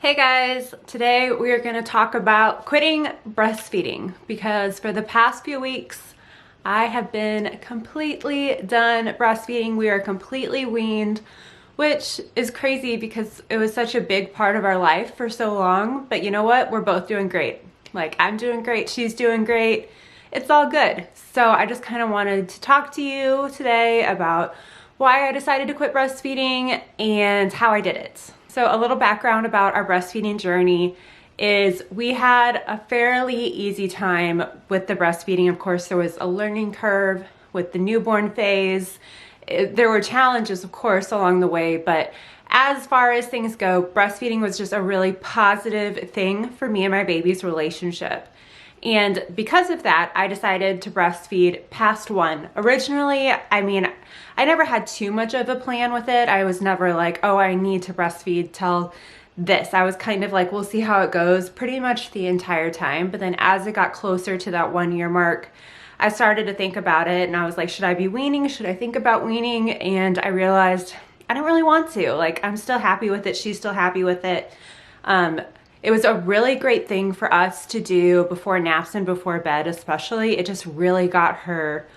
Hey guys, today we are going to talk about quitting breastfeeding because for the past few weeks I have been completely done breastfeeding. We are completely weaned, which is crazy because it was such a big part of our life for so long. But you know what? We're both doing great. Like, I'm doing great, she's doing great. It's all good. So I just kind of wanted to talk to you today about why I decided to quit breastfeeding and how I did it. So a little background about our breastfeeding journey is we had a fairly easy time with the breastfeeding. Of course, there was a learning curve with the newborn phase. There were challenges, of course, along the way, but as far as things go, breastfeeding was just a really positive thing for me and my baby's relationship. And because of that, I decided to breastfeed past 1. Originally, I never had too much of a plan with it. I was never like, oh, I need to breastfeed till this. I was kind of like, we'll see how it goes pretty much the entire time. But then as it got closer to that 1-year mark, I started to think about it and I was like, should I be weaning? Should I think about weaning? And I realized I don't really want to. Like, I'm still happy with it. She's still happy with it. It was a really great thing for us to do before naps and before bed, especially. It just really got her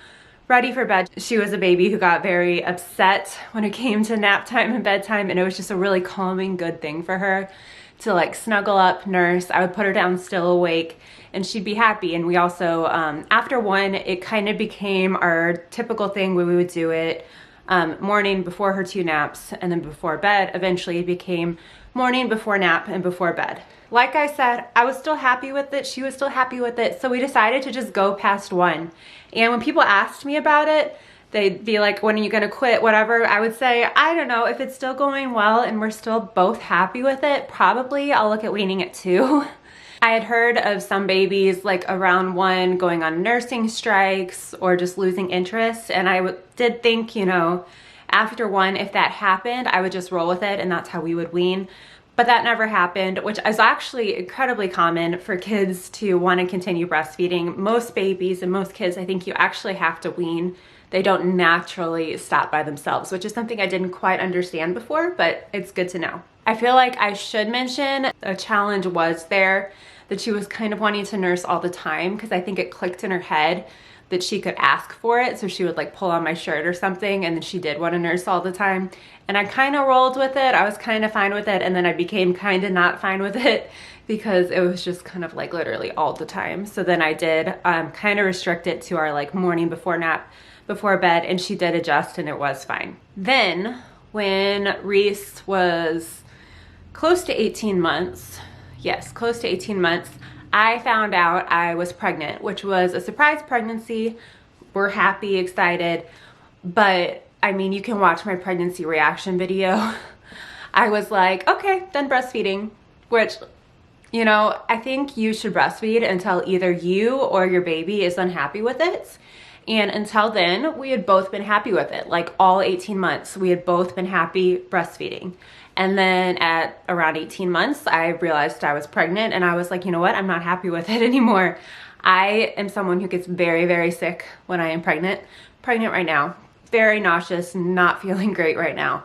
ready for bed. She was a baby who got very upset when it came to nap time and bedtime, and it was just a really calming, good thing for her to like snuggle up, nurse. I would put her down still awake and she'd be happy. And we also, after 1, it kind of became our typical thing where we would do it morning before her 2 naps and then before bed. Eventually it became morning, before nap, and before bed. Like I said, I was still happy with it. She was still happy with it. So we decided to just go past 1. And when people asked me about it, they'd be like, when are you gonna quit, whatever. I would say, I don't know, if it's still going well and we're still both happy with it, probably I'll look at weaning it too. I had heard of some babies like around 1 going on nursing strikes or just losing interest. And I did think, you know, after 1, if that happened, I would just roll with it and that's how we would wean. But that never happened, which is actually incredibly common for kids to want to continue breastfeeding. Most babies and most kids, I think you actually have to wean. They don't naturally stop by themselves, which is something I didn't quite understand before, but it's good to know. I feel like I should mention a challenge was there that she was kind of wanting to nurse all the time because I think it clicked in her head that she could ask for it. So she would like pull on my shirt or something, and then she did want to nurse all the time. And I kind of rolled with it. I was kind of fine with it. And then I became kind of not fine with it because it was just kind of like literally all the time. So then I did kind of restrict it to our like morning before nap, before bed, and she did adjust and it was fine. Then when Reese was close to 18 months, yes, close to 18 months, I found out I was pregnant, which was a surprise pregnancy. We're happy, excited, but I mean, you can watch my pregnancy reaction video. I was like, okay, done breastfeeding, which, you know, I think you should breastfeed until either you or your baby is unhappy with it. And until then, we had both been happy with it. Like all 18 months, we had both been happy breastfeeding. And then at around 18 months, I realized I was pregnant and I was like, you know what? I'm not happy with it anymore. I am someone who gets very, very sick when I am pregnant. Pregnant right now, very nauseous, not feeling great right now.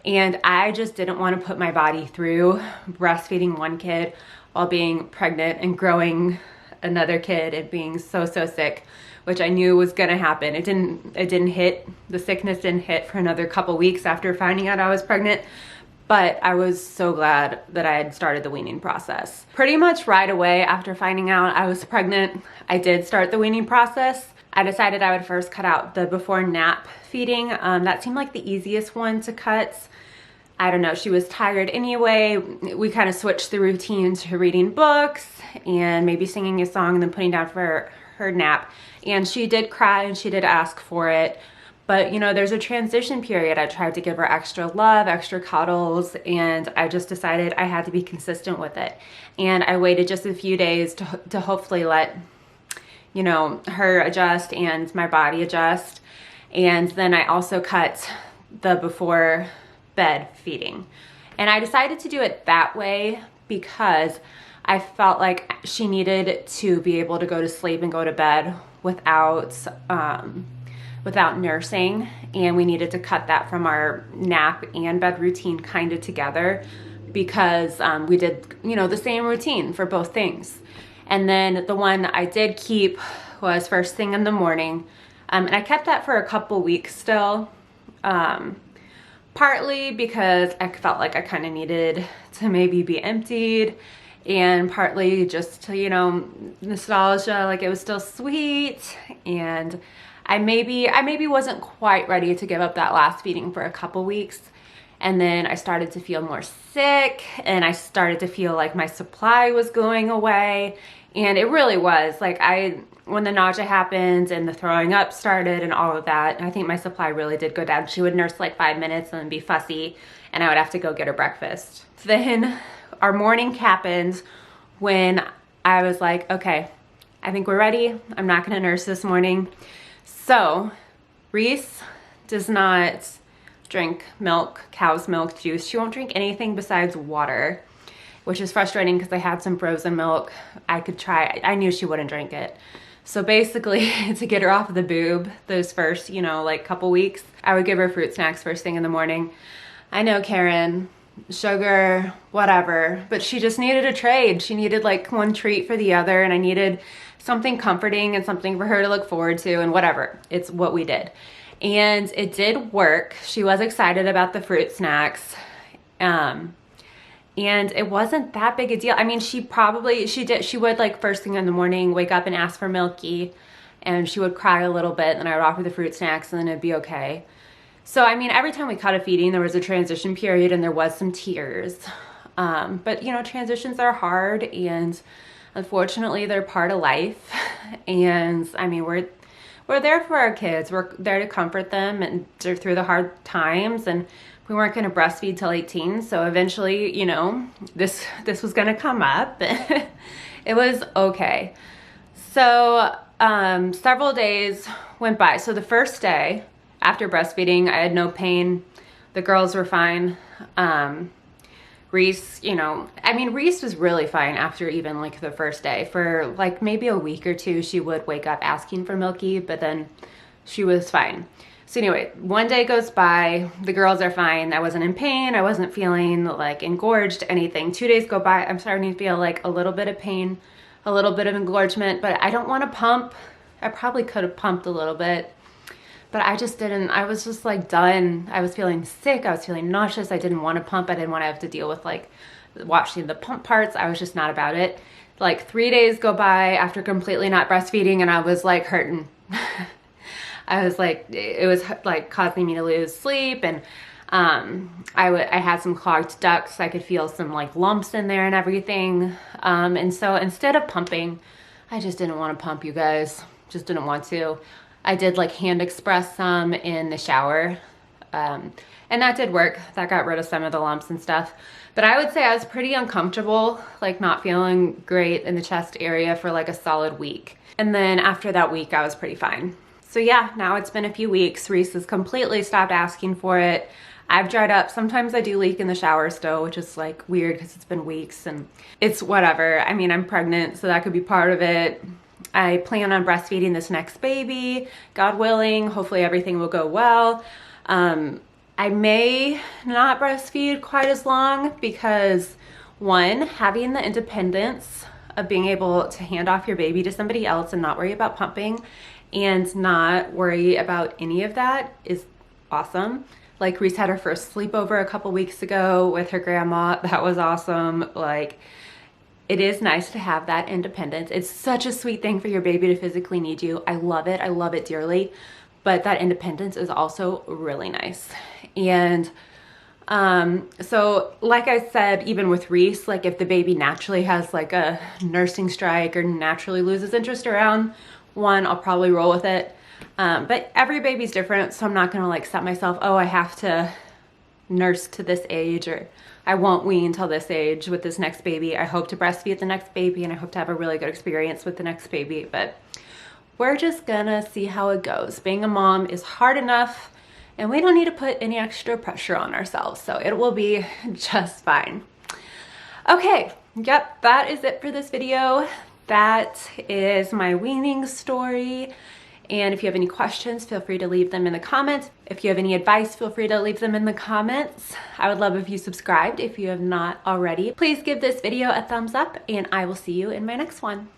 And I just didn't want to put my body through breastfeeding 1 kid while being pregnant and growing another kid and being so sick, which I knew was gonna happen. It didn't hit, the sickness didn't hit for another couple weeks after finding out I was pregnant. But I was so glad that I had started the weaning process. Pretty much right away after finding out I was pregnant, I did start the weaning process. I decided I would first cut out the before nap feeding. That seemed like the easiest one to cut. I don't know, she was tired anyway. We kind of switched the routine to reading books and maybe singing a song and then putting down for her nap. And she did cry and she did ask for it. But you know, there's a transition period. I tried to give her extra love, extra cuddles, and I just decided I had to be consistent with it. And I waited just a few days to hopefully let, you know, her adjust and my body adjust. And then I also cut the before bed feeding. And I decided to do it that way because I felt like she needed to be able to go to sleep and go to bed without nursing, and we needed to cut that from our nap and bed routine kind of together. because we did, you know, the same routine for both things. And then the one I did keep was first thing in the morning. And I kept that for a couple weeks still. Partly because I felt like I kind of needed to maybe be emptied, and partly just, you know, nostalgia, like it was still sweet, and I maybe wasn't quite ready to give up that last feeding for a couple weeks. And then I started to feel more sick, and I started to feel like my supply was going away. And it really was like when the nausea happened and the throwing up started and all of that, I think my supply really did go down. She would nurse like 5 minutes and then be fussy, and I would have to go get her breakfast. Then our morning happened when I was like, okay, I think we're ready. I'm not gonna nurse this morning. So Reese does not drink milk, cow's milk, juice. She won't drink anything besides water, which is frustrating because I had some frozen milk I could try. I knew she wouldn't drink it. So basically, to get her off of the boob those first, you know, like couple weeks, I would give her fruit snacks first thing in the morning. I know, Karen, sugar, whatever, but she just needed a trade. She needed like one treat for the other, and I needed something comforting and something for her to look forward to, and whatever. It's what we did. And it did work. She was excited about the fruit snacks. And it wasn't that big a deal. I mean, she would like first thing in the morning, wake up and ask for Milky, and she would cry a little bit, and I would offer the fruit snacks, and then it'd be okay. So, I mean, every time we cut a feeding, there was a transition period and there was some tears. But you know, transitions are hard, and unfortunately they're part of life. And I mean, we're there for our kids. We're there to comfort them and through the hard times, and we weren't going to breastfeed till 18, so eventually, you know, this was going to come up. It was okay. So several days went by. So the first day after breastfeeding, I had no pain. The girls were fine. Reese, you know, I mean, Reese was really fine after even like the first day. For like maybe a week or two, she would wake up asking for Milky, but then she was fine. So anyway, one day goes by, the girls are fine. I wasn't in pain. I wasn't feeling like engorged, anything. 2 days go by, I'm starting to feel like a little bit of pain, a little bit of engorgement, but I don't want to pump. I probably could have pumped a little bit, but I just didn't. I was just like done. I was feeling sick. I was feeling nauseous. I didn't want to pump. I didn't want to have to deal with like watching the pump parts. I was just not about it. Like 3 days go by after completely not breastfeeding, and I was like hurting. I was like, it was like causing me to lose sleep, and I had some clogged ducts. I could feel some like lumps in there and everything. And so instead of pumping, I just didn't want to pump, you guys. Just didn't want to. I did like hand express some in the shower. And that did work. That got rid of some of the lumps and stuff. But I would say I was pretty uncomfortable, like not feeling great in the chest area for like a solid week. And then after that week, I was pretty fine. So yeah, now it's been a few weeks. Reese has completely stopped asking for it. I've dried up. Sometimes I do leak in the shower still, which is like weird because it's been weeks and it's whatever. I mean, I'm pregnant, so that could be part of it. I plan on breastfeeding this next baby, God willing. Hopefully everything will go well. I may not breastfeed quite as long because, one, having the independence of being able to hand off your baby to somebody else and not worry about pumping and not worry about any of that is awesome. Like Reese had her first sleepover a couple weeks ago with her grandma. That was awesome. Like, it is nice to have that independence. It's such a sweet thing for your baby to physically need you. I love it. I love it dearly. But that independence is also really nice. And so like I said, even with Reese, like if the baby naturally has like a nursing strike or naturally loses interest around one, I'll probably roll with it. But every baby's different, so I'm not gonna like set myself, oh, I have to nurse to this age, or I won't wean until this age with this next baby. I hope to breastfeed the next baby, and I hope to have a really good experience with the next baby, but we're just gonna see how it goes. Being a mom is hard enough, and we don't need to put any extra pressure on ourselves, so it will be just fine. Okay, yep, that is it for this video. That is my weaning story. And if you have any questions, feel free to leave them in the comments. If you have any advice, feel free to leave them in the comments. I would love if you subscribed if you have not already. Please give this video a thumbs up, and I will see you in my next one.